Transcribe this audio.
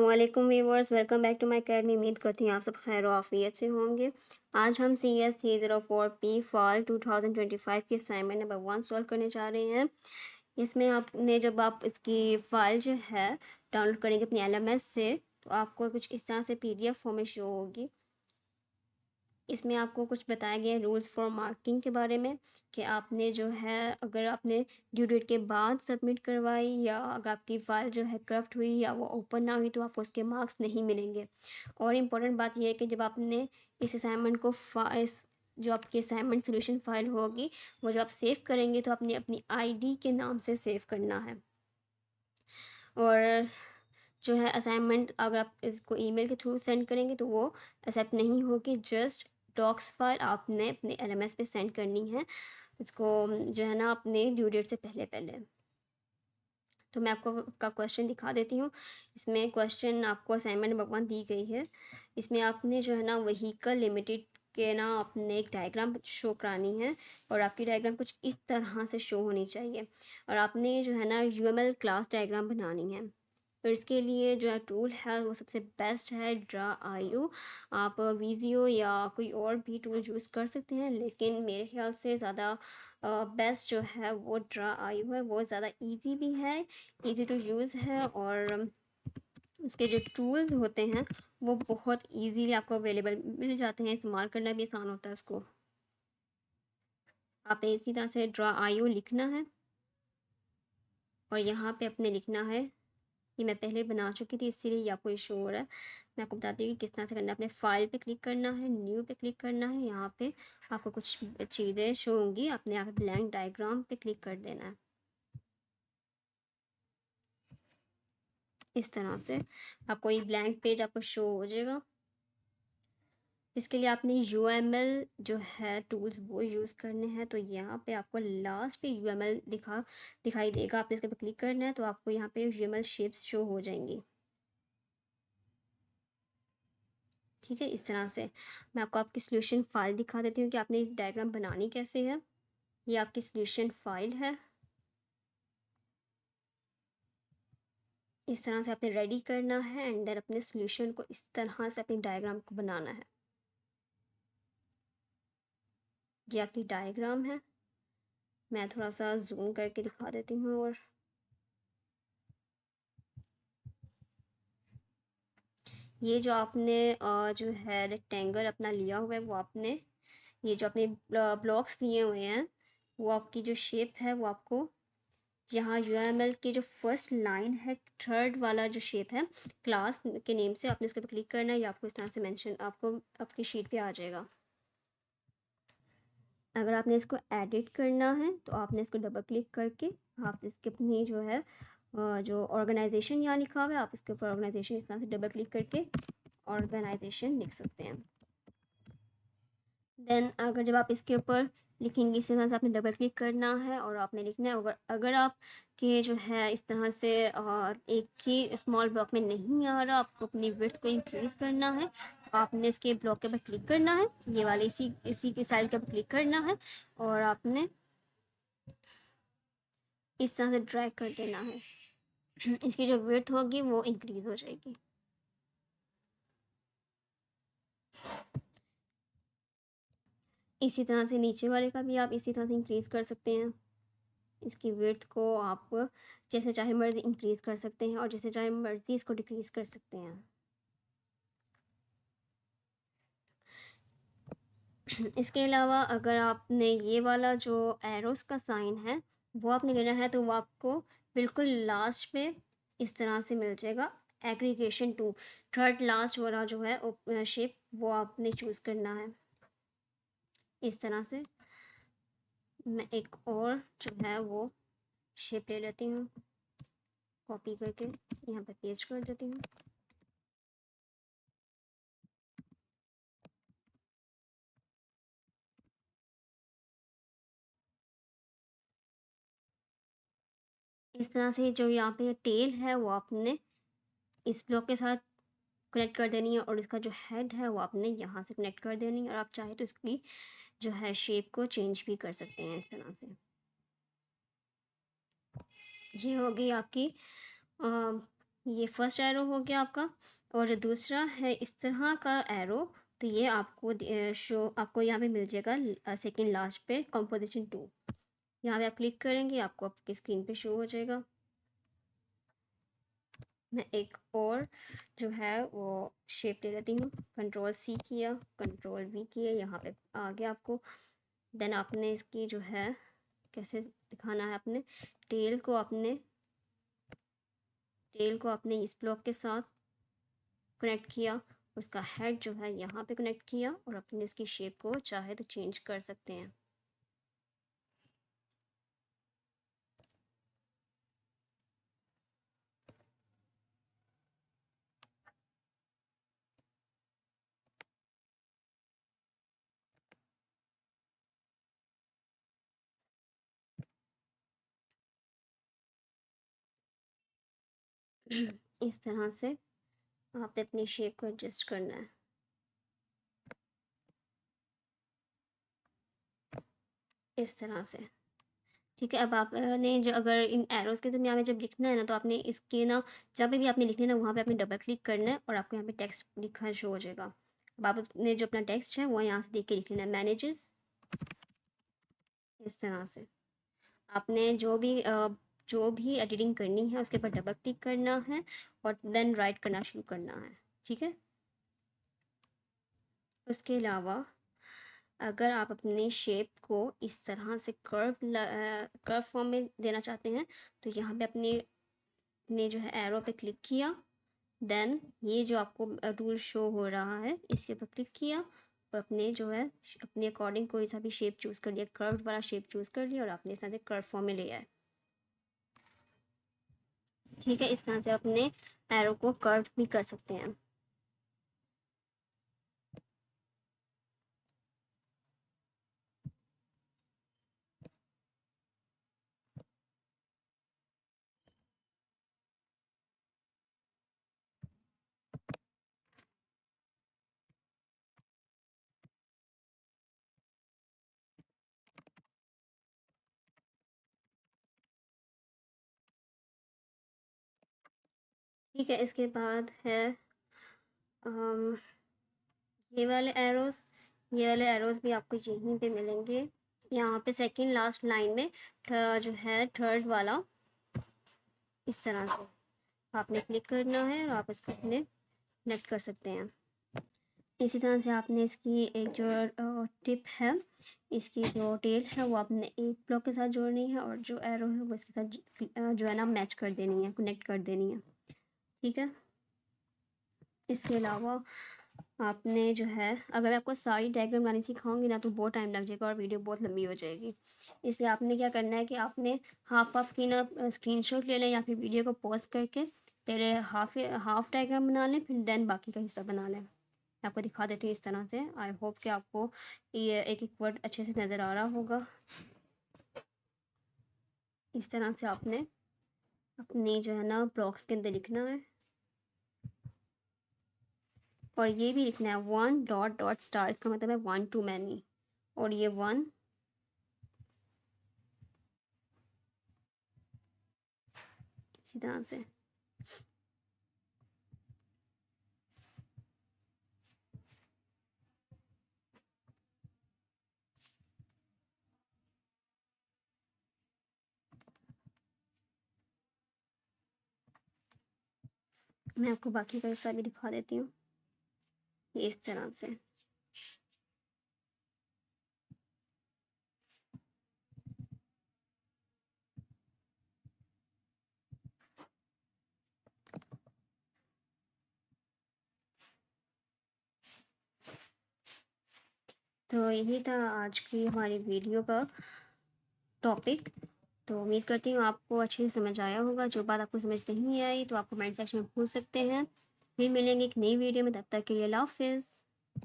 वालेकुम viewers, welcome back to my academy. उम्मीद करती हूँ आप सब खैर आफियत से होंगे। आज हम CS 304P फॉल 2025 की असाइनमेंट नंबर 1 सॉल्व करने जा रहे हैं। इसमें आपने जब आप इसकी फ़ाइल जो है डाउनलोड करेंगे अपनी LMS से, तो आपको कुछ इस तरह से PDF फॉर्म में शो होगी। इसमें आपको कुछ बताया गया है रूल्स फॉर मार्किंग के बारे में कि आपने जो है अगर आपने ड्यू डेट के बाद सबमिट करवाई या अगर आपकी फ़ाइल जो है करप्ट हुई या वो ओपन ना हुई तो आपको उसके मार्क्स नहीं मिलेंगे। और इम्पॉर्टेंट बात यह है कि जब आपने इस असाइनमेंट को जो आपकी असाइनमेंट सोल्यूशन फ़ाइल होगी वो जब आप सेव करेंगे तो आपने अपनी ID के नाम से सेव करना है। और जो है असाइनमेंट अगर आप इसको ईमेल के थ्रू सेंड करेंगे तो वो एक्सेप्ट नहीं होगी। जस्ट डॉक्स फाइल आपने अपने LMS पे सेंड करनी है इसको, जो है ना अपने ड्यू डेट से पहले पहले। तो मैं आपको का क्वेश्चन दिखा देती हूँ। इसमें क्वेश्चन आपको असाइनमेंट नंबर 1 दी गई है। इसमें आपने जो है ना व्हीकल लिमिटेड के ना आपने एक डायग्राम शो करानी है और आपकी डायग्राम कुछ इस तरह से शो होनी चाहिए और आपने जो है ना UML क्लास डायग्राम बनानी है। और इसके लिए जो है टूल है वो सबसे बेस्ट है Draw.io। आप वीडियो या कोई और भी टूल यूज़ कर सकते हैं, लेकिन मेरे ख्याल से ज़्यादा बेस्ट जो है वो Draw.io है। वो ज़्यादा इजी भी है, इजी टू यूज़ है और उसके जो टूल्स होते हैं वो बहुत इजीली आपको अवेलेबल मिल जाते हैं, इस्तेमाल करना भी आसान होता है उसको। आपने इसी तरह से Draw.io लिखना है और यहाँ पे अपने लिखना है, ये मैं पहले बना चुकी थी इसीलिए ये आपको शो हो रहा है। मैं आपको बताती हूँ कि किस तरह से करना है। अपने फाइल पे क्लिक करना है, न्यू पे क्लिक करना है, यहाँ पे आपको कुछ चीज़ें शो होंगी, आपने यहाँ पे ब्लैंक डायग्राम पे क्लिक कर देना है। इस तरह से आपको ये ब्लैंक पेज आपको शो हो जाएगा। इसके लिए आपने UML जो है टूल्स वो यूज़ करने हैं। तो यहाँ पे आपको लास्ट पे UML दिखाई देगा, आपने इसके पे क्लिक करना है तो आपको यहाँ पे UML शेप्स शो हो जाएंगी। ठीक है, इस तरह से मैं आपको आपकी सोल्यूशन फ़ाइल दिखा देती हूँ कि आपने डायग्राम बनानी कैसे है। ये आपकी सोल्यूशन फ़ाइल है। इस तरह से आपने रेडी करना है एंड देन अपने सोल्यूशन को इस तरह से अपनी डायग्राम को बनाना है। ये आपकी डायग्राम है, मैं थोड़ा सा जूम करके दिखा देती हूँ। और ये जो आपने जो है रेक्टेंगल अपना लिया हुआ है वो आपने ये जो अपने ब्लॉक्स लिए हुए हैं वो आपकी जो शेप है वो आपको यहाँ UML की जो फर्स्ट लाइन है थर्ड वाला जो शेप है क्लास के नेम से आपने उसके ऊपर क्लिक करना है। या आपको इस तरह से मेंशन आपको आपकी शीट पे आ जाएगा। अगर आपने इसको एडिट करना है तो आपने इसको डबल क्लिक करके आप इसके अपनी जो है जो ऑर्गेनाइजेशन यहाँ लिखा हुआ है आप इसके ऊपर ऑर्गेनाइजेशन इस तरह से डबल क्लिक करके ऑर्गेनाइजेशन लिख सकते हैं। देन अगर जब आप इसके ऊपर लिखेंगे इसी तरह से आपने डबल क्लिक करना है और आपने लिखना है। अगर अगर आपके जो है इस तरह से एक ही स्मॉल ब्लॉक में नहीं आ रहा, आपको अपनी विड्थ को इंक्रीज़ करना है तो आपने इसके ब्लॉक के ऊपर क्लिक करना है, ये वाले इसी के साइड के ऊपर क्लिक करना है और आपने इस तरह से ड्रैग कर देना है। इसकी जो विड्थ होगी वो इंक्रीज़ हो जाएगी। इसी तरह से नीचे वाले का भी आप इसी तरह से इंक्रीज़ कर सकते हैं। इसकी विड्थ को आप जैसे चाहे मर्ज़ी इंक्रीज़ कर सकते हैं और जैसे चाहे मर्ज़ी इसको डिक्रीज़ कर सकते हैं। इसके अलावा अगर आपने ये वाला जो एरोस का साइन है वो आपने लेना है तो वो आपको बिल्कुल लास्ट पे इस तरह से मिल जाएगा। एग्रीगेशन टू थर्ड लास्ट वाला जो है शेप वो आपने चूज़ करना है। इस तरह से मैं एक और जो है वो शेप ले लेती हूँ, कॉपी करके यहाँ पे पेस्ट कर देती हूँ। इस तरह से जो यहाँ पे टेल है वो आपने इस ब्लॉक के साथ कनेक्ट कर देनी है और इसका जो हेड है वो आपने यहाँ से कनेक्ट कर देनी है और आप चाहे तो इसकी जो है शेप को चेंज भी कर सकते हैं इस तरह से। ये हो गई आपकी ये फर्स्ट एरो हो गया आपका। और जो दूसरा है इस तरह का एरो, तो ये आपको शो आपको यहाँ पे मिल जाएगा सेकंड लास्ट पे कंपोजिशन 2। यहाँ पे आप क्लिक करेंगे, आपको आपकी स्क्रीन पे शो हो जाएगा। मैं एक और जो है वो शेप ले लेती हूँ। कंट्रोल सी किया, कंट्रोल वी किया, यहाँ पे आ गया आपको। देन आपने इसकी जो है कैसे दिखाना है, अपने टेल को आपने इस ब्लॉक के साथ कनेक्ट किया, उसका हेड जो है यहाँ पे कनेक्ट किया, और अपने इसकी शेप को चाहे तो चेंज कर सकते हैं। इस तरह से आपने अपनी शेप को एडजस्ट करना है, इस तरह से। ठीक है, अब आपने जो अगर इन एरोज़ के दरमियान में जब लिखना है ना, तो आपने इसके ना जहाँ पे भी आपने लिखना है ना, वहाँ पे आपने डबल क्लिक करना है, और आपको यहाँ पे टेक्स्ट लिखा शो हो जाएगा। अब आपने जो अपना टेक्स्ट है वो यहाँ से देख के लिख लेना है, मैनेजेस, इस तरह से। आपने जो भी एडिटिंग करनी है उसके ऊपर डबल क्लिक करना है, और देन राइट करना शुरू करना है। ठीक है। उसके अलावा अगर आप अपनी शेप को इस तरह से कर्व फॉर्म में देना चाहते हैं, तो यहाँ पे अपने जो है एरो पे क्लिक किया, देन ये जो आपको टूल शो हो रहा है इसके ऊपर क्लिक किया, और अपने जो है अपने अकॉर्डिंग कोई सा भी शेप चूज़ कर लिया, कर्व वाला शेप चूज़ कर लिया, और आपने इस तरह से कर्व फॉर्म में लिया है। ठीक है, इस तरह से अपने एरो को कर्व भी कर सकते हैं। ठीक है, इसके बाद है अम, ये वाले एरोज़ भी आपको यहीं पे मिलेंगे। यहाँ पे सेकंड लास्ट लाइन में जो है थर्ड वाला, इस तरह से आपने क्लिक करना है, और आप इसको अपने नेट कर सकते हैं। इसी तरह से आपने इसकी एक जो टिप है, इसकी जो टेल है वो आपने एक ब्लॉक के साथ जोड़नी है, और जो एरो है वो इसके साथ जो है ना मैच कर देनी है, कनेक्ट कर देनी है। ठीक है। इसके अलावा आपने जो है, अगर मैं आपको सारी डायग्राम बनानी सिखाऊंगी ना तो बहुत टाइम लग जाएगा और वीडियो बहुत लंबी हो जाएगी। इसलिए आपने क्या करना है कि आपने हाफ हाफ की ना स्क्रीनशॉट ले लें, या फिर वीडियो को पॉज करके पहले हाफ डायग्राम बना लें, फिर देन बाकी का हिस्सा बना लें। मैं आपको दिखा देती हूँ इस तरह से। आई होप कि आपको ये एक एक वर्ड अच्छे से नज़र आ रहा होगा। इस तरह से आपने अपनी जो है ना ब्लॉक्स के अंदर लिखना है, और ये भी लिखना है 1 डॉट डॉट स्टार, इसका मतलब है 1 टू मैनी, और ये 1 इसी तरह से। मैं आपको बाकी का हिस्सा भी दिखा देती हूँ, ये इस तरह से। तो यही था आज की हमारी वीडियो का टॉपिक। तो उम्मीद करती हूँ आपको अच्छे से समझ आया होगा। जो बात आपको समझ नहीं आई तो आप कमेंट सेक्शन में पूछ सकते हैं। फिर मिलेंगे एक नई वीडियो में, तब तक के लिए अल्लाह हाफ़िज़।